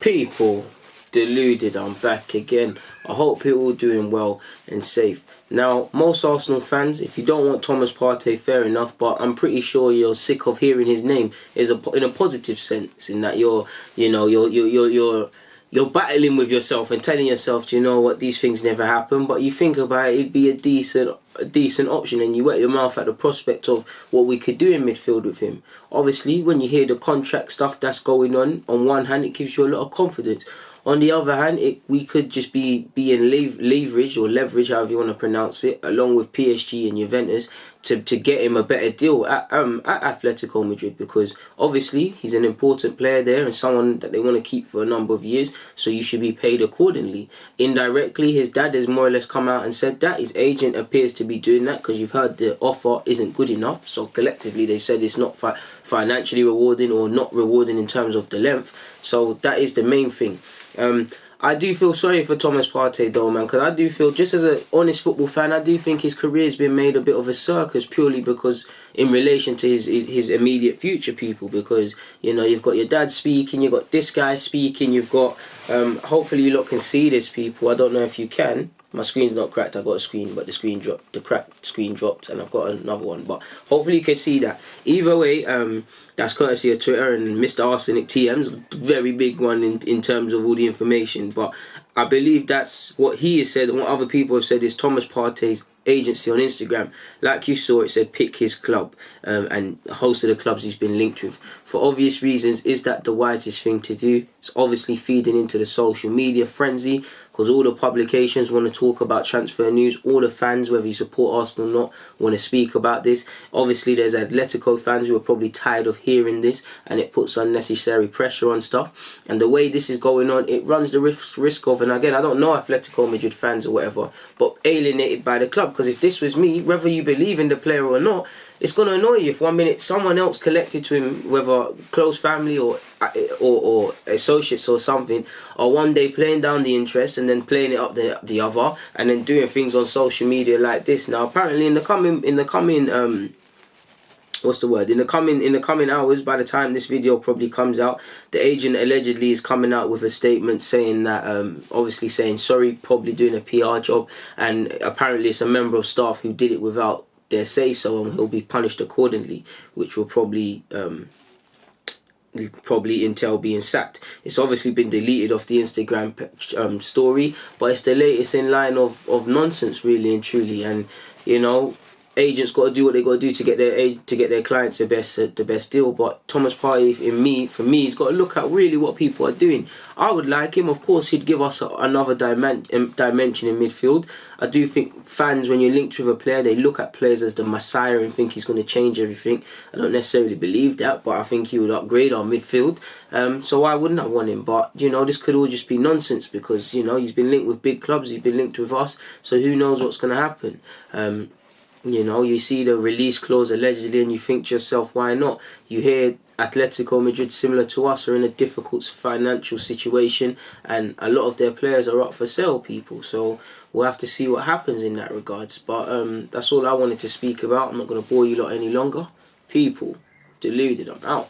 People, Deluded, I'm back again. I hope you're all doing well and safe. Now, most Arsenal fans, if you don't want Thomas Partey, fair enough, but I'm pretty sure you're sick of hearing his name in a positive sense, in that you're battling with yourself and telling yourself, do you know what, these things never happen. But you think about it, it'd be a decent option, and you wet your mouth at the prospect of what we could do in midfield with him. Obviously, when you hear the contract stuff that's going on one hand, it gives you a lot of confidence. On the other hand, we could just be in leverage, however you want to pronounce it, along with PSG and Juventus to get him a better deal at Atletico Madrid, because obviously he's an important player there and someone that they want to keep for a number of years, so you should be paid accordingly. Indirectly, his dad has more or less come out and said that his agent appears to be doing that, because you've heard the offer isn't good enough, so collectively they've said it's not financially rewarding or not rewarding in terms of the length, so that is the main thing. I do feel sorry for Thomas Partey though, man, because I do feel, just as an honest football fan, I do think his career has been made a bit of a circus, purely because in relation to his immediate future people, because, you know, you've got your dad speaking, you've got this guy speaking, you've got, hopefully you lot can see this, people. I don't know if you can. My screen's not cracked. I've got a screen, but the cracked screen dropped, and I've got another one. But hopefully you can see that. Either way, that's courtesy of Twitter, and Mr. Arsenic TM's a very big one in terms of all the information. But I believe that's what he has said, and what other people have said is Thomas Partey's agency on Instagram. Like you saw, it said pick his club, and a host of the clubs he's been linked with. For obvious reasons, is that the wisest thing to do? It's obviously feeding into the social media frenzy, because all the publications want to talk about transfer news. All the fans, whether you support Arsenal or not, want to speak about this. Obviously, there's Atletico fans who are probably tired of hearing this, and it puts unnecessary pressure on stuff. And the way this is going on, it runs the risk of, and again, I don't know Atletico Madrid fans or whatever, but alienated by the club. Because if this was me, whether you believe in the player or not, it's going to annoy you if 1 minute someone else connected to him, whether close family or associates or something, are one day playing down the interest and then playing it up the other, and then doing things on social media like this. Now, apparently, in the coming hours, by the time this video probably comes out, the agent allegedly is coming out with a statement saying that, obviously saying sorry, probably doing a PR job, and apparently it's a member of staff who did it without their say so, and he'll be punished accordingly, which will probably entail being sacked. It's obviously been deleted off the Instagram story, but it's the latest in line of nonsense, really and truly. And you know, agents got to do what they got to do to get their clients the best deal. But Thomas Partey, for me, he's got to look at really what people are doing. I would like him, of course. He'd give us another dimension in midfield. I do think fans, when you're linked with a player, they look at players as the messiah and think he's going to change everything. I don't necessarily believe that, but I think he would upgrade our midfield. So why wouldn't I want him? But you know, this could all just be nonsense, because you know, he's been linked with big clubs, he's been linked with us. So who knows what's going to happen? You know, you see the release clause allegedly, and you think to yourself, why not? You hear Atletico Madrid, similar to us, are in a difficult financial situation, and a lot of their players are up for sale, people. So we'll have to see what happens in that regards. But that's all I wanted to speak about. I'm not going to bore you lot any longer. People, Deluded, I'm out.